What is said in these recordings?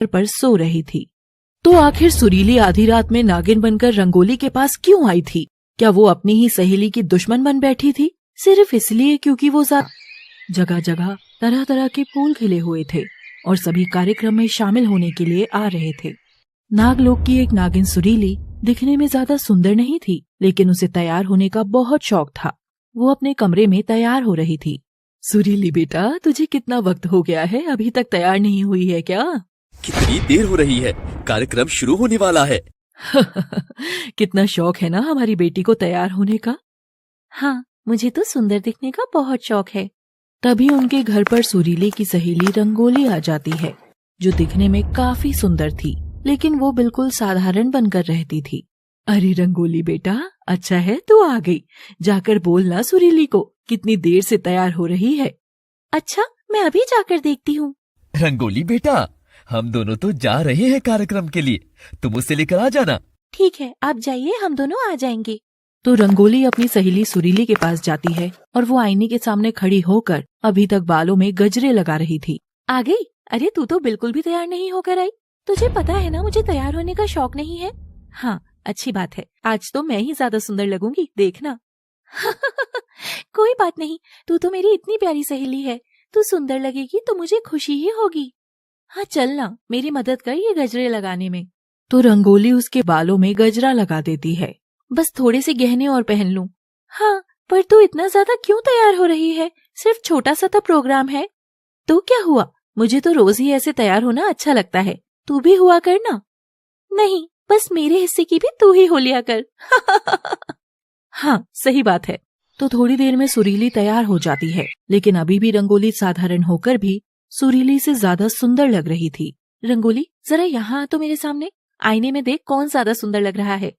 पर सो रही थी। तो आखिर सुरीली आधी रात में नागिन बनकर रंगोली के पास क्यों आई थी? क्या वो अपनी ही सहेली की दुश्मन बन बैठी थी, सिर्फ इसलिए क्योंकि वो जगह जगह तरह तरह के फूल खिले हुए थे और सभी कार्यक्रम में शामिल होने के लिए आ रहे थे। नागलोक की एक नागिन सुरीली दिखने में ज्यादा सुंदर नहीं थी, लेकिन उसे तैयार होने का बहुत शौक था। वो अपने कमरे में तैयार हो रही थी। सुरीली बेटा, तुझे कितना वक्त हो गया है, अभी तक तैयार नहीं हुई है क्या? कितनी देर हो रही है, कार्यक्रम शुरू होने वाला है। कितना शौक है ना हमारी बेटी को तैयार होने का। हाँ, मुझे तो सुंदर दिखने का बहुत शौक है। तभी उनके घर पर सुरीली की सहेली रंगोली आ जाती है, जो दिखने में काफी सुंदर थी, लेकिन वो बिल्कुल साधारण बनकर रहती थी। अरे रंगोली बेटा, अच्छा है तू आ गई। जाकर बोलना सुरीली को कितनी देर से तैयार हो रही है। अच्छा, मैं अभी जाकर देखती हूँ। रंगोली बेटा, हम दोनों तो जा रहे हैं कार्यक्रम के लिए, तुम उसे लेकर आ जाना। ठीक है, आप जाइए, हम दोनों आ जाएंगे। तो रंगोली अपनी सहेली सुरीली के पास जाती है और वो आईने के सामने खड़ी होकर अभी तक बालों में गजरे लगा रही थी। आ गई? अरे तू तो बिल्कुल भी तैयार नहीं होकर आई। तुझे पता है ना मुझे तैयार होने का शौक नहीं है। हाँ, अच्छी बात है, आज तो मैं ही ज्यादा सुंदर लगूंगी, देखना। कोई बात नहीं, तू तो मेरी इतनी प्यारी सहेली है, तू सुंदर लगेगी तो मुझे खुशी ही होगी। हाँ चल ना, मेरी मदद कर ये गजरे लगाने में। तो रंगोली उसके बालों में गजरा लगा देती है। बस थोड़े से गहने और पहन लूं। हाँ, पर तू इतना ज्यादा क्यों तैयार हो रही है? सिर्फ छोटा सा तो प्रोग्राम है। तो क्या हुआ, मुझे तो रोज ही ऐसे तैयार होना अच्छा लगता है, तू भी हुआ कर ना। नहीं, बस मेरे हिस्से की भी तू ही हो लिया कर। हाँ, सही बात है। तो थोड़ी देर में सुरीली तैयार हो जाती है, लेकिन अभी भी रंगोली साधारण होकर भी सुरीली से ज्यादा सुंदर लग रही थी। रंगोली, जरा यहाँ आ तो मेरे सामने, आईने में देख कौन ज्यादा सुंदर लग रहा है।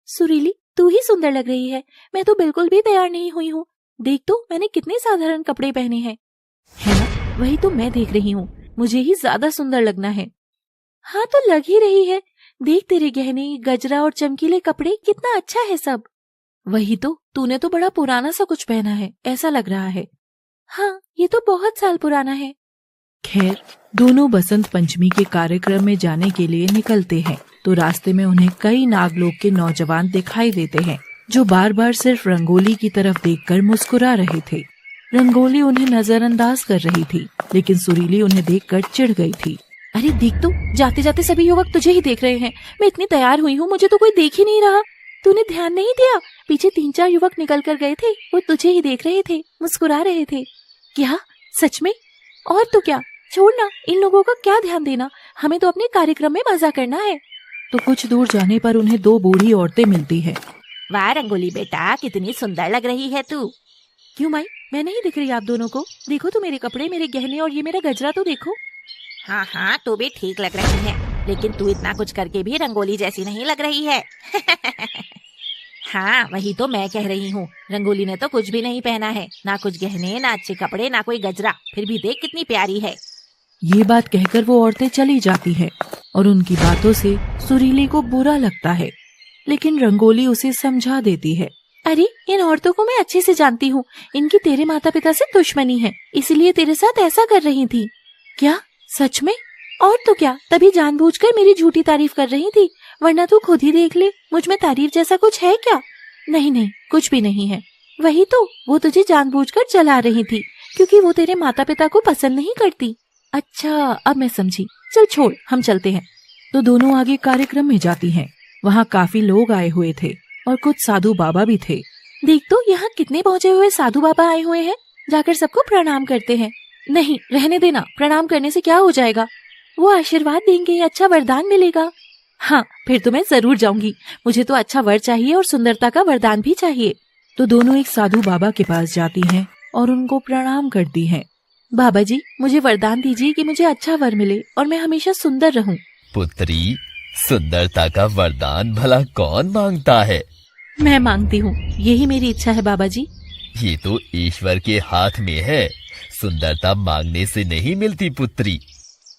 सुरीली, तू ही सुंदर लग रही है, मैं तो बिल्कुल भी तैयार नहीं हुई हूँ। देख तो मैंने कितने साधारण कपड़े पहने हैं। है ना, वही तो मैं देख रही हूँ, मुझे ही ज्यादा सुंदर लगना है। हाँ तो लग ही रही है, देख तेरे गहने, गजरा और चमकीले कपड़े, कितना अच्छा है सब। वही तो, तूने तो बड़ा पुराना सा कुछ पहना है, ऐसा लग रहा है। हाँ, ये तो बहुत साल पुराना है। खैर, दोनों बसंत पंचमी के कार्यक्रम में जाने के लिए निकलते हैं। तो रास्ते में उन्हें कई नागलोक के नौजवान दिखाई देते हैं, जो बार बार सिर्फ रंगोली की तरफ देखकर मुस्कुरा रहे थे। रंगोली उन्हें नजरअंदाज कर रही थी, लेकिन सुरीली उन्हें देखकर चिढ़ गई थी। अरे देख तो, जाते जाते सभी युवक तुझे ही देख रहे हैं। मैं इतनी तैयार हुई हूँ, मुझे तो कोई देख ही नहीं रहा। तूने ध्यान नहीं दिया, पीछे 3-4 युवक निकल कर गए थे, वो तुझे ही देख रहे थे, मुस्कुरा रहे थे। क्या सच में? और तो क्या, छोड़ना, इन लोगों का क्या ध्यान देना, हमें तो अपने कार्यक्रम में मजा करना है। तो कुछ दूर जाने पर उन्हें 2 बूढ़ी औरतें मिलती है। वाह रंगोली बेटा, कितनी सुंदर लग रही है तू। क्यों माई, मैं नहीं दिख रही आप दोनों को? देखो तो मेरे कपड़े, मेरे गहने और ये मेरा गजरा तो देखो। हाँ हाँ, तू भी ठीक लग रही है, लेकिन तू इतना कुछ करके भी रंगोली जैसी नहीं लग रही है। हाँ, वही तो मैं कह रही हूँ, रंगोली ने तो कुछ भी नहीं पहना है, ना कुछ गहने, ना अच्छे कपड़े, ना कोई गजरा, फिर भी देख कितनी प्यारी है। ये बात कहकर वो औरतें चली जाती है और उनकी बातों से सुरीली को बुरा लगता है, लेकिन रंगोली उसे समझा देती है। अरे इन औरतों को मैं अच्छे से जानती हूँ, इनकी तेरे माता पिता से दुश्मनी है, इसलिए तेरे साथ ऐसा कर रही थी। क्या सच में? और तो क्या, तभी जानबूझकर मेरी झूठी तारीफ कर रही थी, वरना तू खुद ही देख ले, मुझ में तारीफ जैसा कुछ है क्या? नहीं नहीं, कुछ भी नहीं है। वही तो, वो तुझे जानबूझकर जला रही थी, क्योंकि वो तेरे माता पिता को पसंद नहीं करती। अच्छा, अब मैं समझी, चल छोड़, हम चलते हैं। तो दोनों आगे कार्यक्रम में जाती हैं। वहाँ काफी लोग आए हुए थे और कुछ साधु बाबा भी थे। देख तो, यहाँ कितने पहुँचे हुए साधु बाबा आए हुए हैं, जाकर सबको प्रणाम करते हैं। नहीं, रहने देना, प्रणाम करने से क्या हो जाएगा, वो आशीर्वाद देंगे, अच्छा वरदान मिलेगा। हाँ, फिर तो मैं जरूर जाऊंगी, मुझे तो अच्छा वर चाहिए और सुंदरता का वरदान भी चाहिए। तो दोनों एक साधु बाबा के पास जाती हैं और उनको प्रणाम करती हैं। बाबा जी, मुझे वरदान दीजिए कि मुझे अच्छा वर मिले और मैं हमेशा सुंदर रहूं। पुत्री, सुंदरता का वरदान भला कौन मांगता है? मैं मांगती हूँ, यही मेरी इच्छा है बाबा जी। ये तो ईश्वर के हाथ में है, सुंदरता मांगने से नहीं मिलती पुत्री,